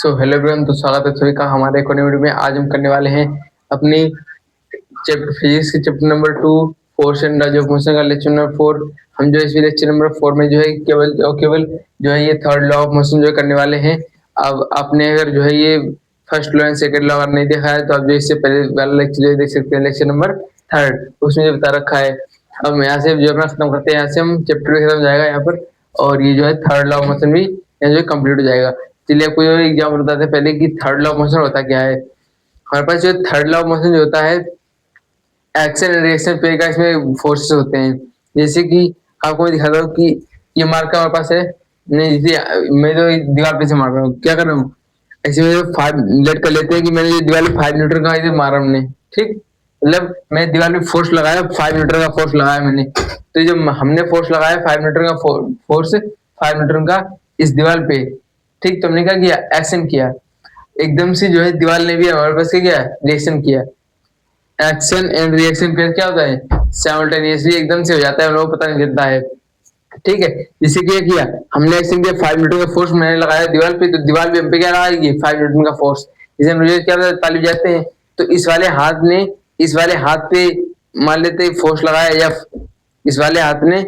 So hello everyone, तो स्वागत है सभी का हमारे एक और नई वीडियो में। आज हम करने वाले हैं अपनी चैप्टर फिजिक्स के chapter number 2 force and laws of motion का लेक्चर नंबर 4। हम जो इस लेक्चर नंबर 4 में जो है केवल जो है ये थर्ड लॉ ऑफ मोशन जो है करने वाले हैं। अब आपने अगर जो है ये first law and second law अगर नहीं देखा है तो आप जो इससे पहले वाला लेक्चर जो देख सकते हैं, लेक्चर नंबर 3 उसमें जो बता रखा है। अब यहाँ से जो अपना खत्म करते हैं, यहाँ से हम चैप्टर भी खत्म हो जाएगा यहाँ पर, और ये जो है थर्ड लॉ ऑफ मोशन भी यहाँ जो कंप्लीट हो जाएगा। चलिए आपको जो एग्जाम्पल बताते हैं पहले कि थर्ड लॉ ऑफ मोशन होता क्या है। हमारे पास जो थर्ड लॉ ऑफ मोशन जो होता है, एक्शन एंड रिएक्शन पेयर का इसमें फोर्सेस होते हैं। जैसे कि आपको मैं दिखाता हूँ कि ये मार्कर हमारे पास है, नहीं जैसे मैं जो दीवार पे से मार रहा हूँ, क्या कर रहा हूँ, ऐसे में 5 लेट कर लेते हैं कि मैंने ये दीवार पे 5 न्यूटन का इसे मारा हमने, ठीक। मतलब मैं दीवार पे फोर्स लगाया, 5 न्यूटन का फोर्स लगाया मैंने। तो जब हमने फोर्स लगाया 5 न्यूटन का फोर्स 5 न्यूटन का इस दीवार पे, ठीक, तो हमने क्या किया, एक्शन किया। एकदम से जो है दीवार ने भी हमारे पास क्या किया, रिएक्शन किया। एक्शन एंड रिएक्शन पेयर क्या होता है, साइमल्टेनियसली एकदम से हो जाता है, हम लोगों को पता नहीं चलता है, ठीक है। जिससे क्या किया हमने, एक्शन किया, 5 न्यूटन का फोर्स मैंने लगाया दीवार पे, तो दीवार पे हम पे क्या लगाएगी, 5 न्यूटन का फोर्स। जैसे हम क्या ताली जाते हैं तो इस वाले हाथ ने इस वाले हाथ पे मान लेते फोर्स लगाया, या इस वाले हाथ ने,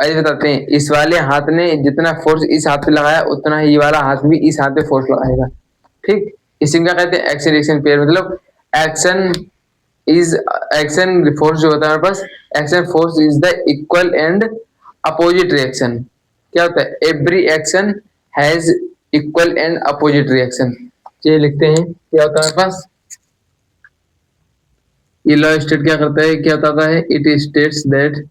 अरे बताते हैं, इस वाले हाथ ने जितना फोर्स इस हाथ पे लगाया उतना ही ये वाला हाथ भी इस हाथ पे फोर्स लगाएगा, ठीक। इसी क्या कहते हैं, एक्शन रिएक्शन पेयर। मतलब एक्शन इज एक्शन फोर्स जो होता है हमारे पास, action force is the equal and opposite reaction. क्या होता है, every action has equal and opposite reaction. ये लिखते हैं क्या होता है हमारे पास, ये लॉ स्टेट क्या करता है, क्या बताता है, it states that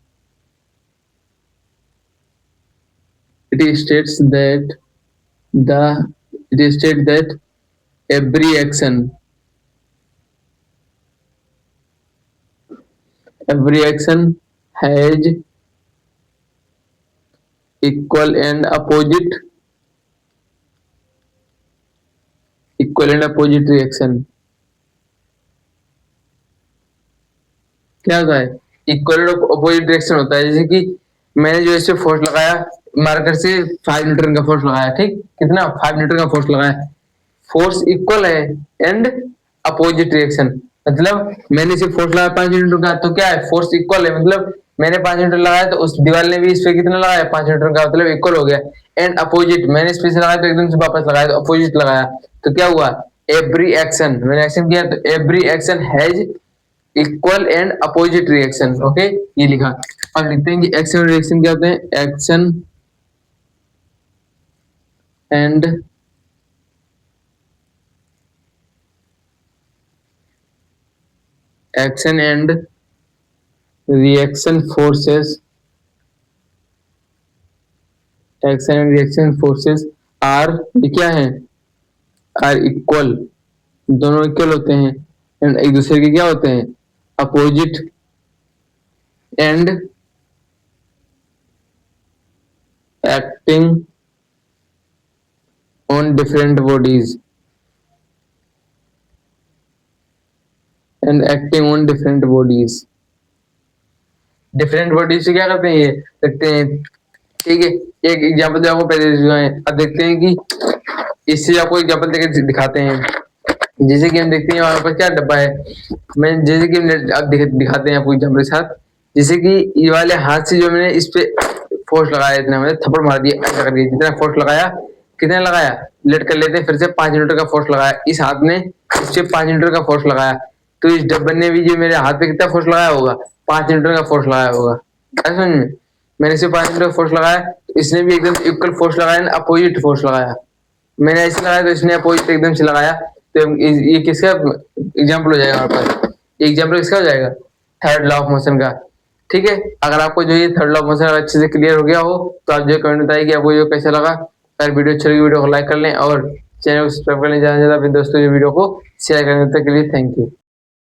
it states that the it states that every action has equal and opposite reaction। क्या होता है, इक्वल एंड अपोजिट रिएक्शन होता है। जैसे कि मैंने जो इसे फोर्स लगाया मार्कर से 5 न्यूटन का फोर्स लगाया, ठीक, कितना, 5 न्यूटन का फोर्स लगाया, फोर्स इक्वल है एंड अपोजिट रिएक्शन। मतलब मैंने सिर्फ फोर्स लगाया 5 न्यूटन का, तो क्या है, फोर्स इक्वल है। मतलब मैंने 5 न्यूटन लगाया तो उस दीवार ने भी इस पे कितना लगाया, 5 न्यूटन का, मतलब इक्वल हो गया। एंड अपोजिट, मैंने इस पे से लगाया तो एकदम से वापस लगाया, तो अपोजिट लगाया, तो क्या हुआ, एवरी एक्शन, मैंने एक्शन किया तो every action has equal and opposite reaction. Okay, ये लिखा। अब लिखते हैं कि एक्शन और रिएक्शन क्या होते हैं, action and reaction forces, action and reaction forces are, ये क्या है, आर इक्वल, दोनों इक्वल होते हैं, एंड एक दूसरे के क्या होते हैं, opposite and acting on different bodies different bodies से क्या करते हैं, ये देखते हैं, ठीक है। एक एग्जांपल जो आपको पहले दिखाए, अब देखते हैं कि इससे आपको एग्जांपल देकर दिखाते हैं। जैसे कि हम देखते हैं वहां पर क्या डब्बा है, मैं जैसे कि अब दिखाते हैं आपको एग्जांपल के साथ। जैसे कि ये वाले हाथ से जो मैंने इस पे फोर्स लगाया, इतना मैंने थप्पड़ मार दिया, ऐसा कर दिया, जितना फोर्स लगाया, कितना लगाया, लेट कर लेते हैं, फिर से 5 न्यूटन का फोर्स लगाया, इस हाथ ने इस पे 5 न्यूटन का फोर्स लगाया, तो इस डब्बे ने भी जो मेरे हाथ पे कितना फोर्स लगाया होगा, 5 न्यूटन का फोर्स लगाया होगा। समझ में, मैंने इसे 5 न्यूटन का फोर्स लगाया तो इसने भी एकदम इक्वल फोर्स लगाया, अपोजिट फोर्स लगाया। मैंने ऐसे लगाया तो इसने अपोजिट एकदम से लगाया। तो ये किसका एग्जांपल हो जाएगा हमारे पास, एग्जांपल किसका हो जाएगा, थर्ड लॉ ऑफ मोशन का, ठीक है। अगर आपको जो ये थर्ड लॉ ऑफ मोशन अच्छे से क्लियर हो गया हो तो आप जो कमेंट बताइए कि आपको जो कैसा लगा। अगर वीडियो अच्छी लगी वीडियो को लाइक कर लें और चैनल को सब्सक्राइब कर लें, ज्यादा से ज्यादा अपने दोस्तों जो वीडियो को शेयर करने तक के लिए थैंक यू।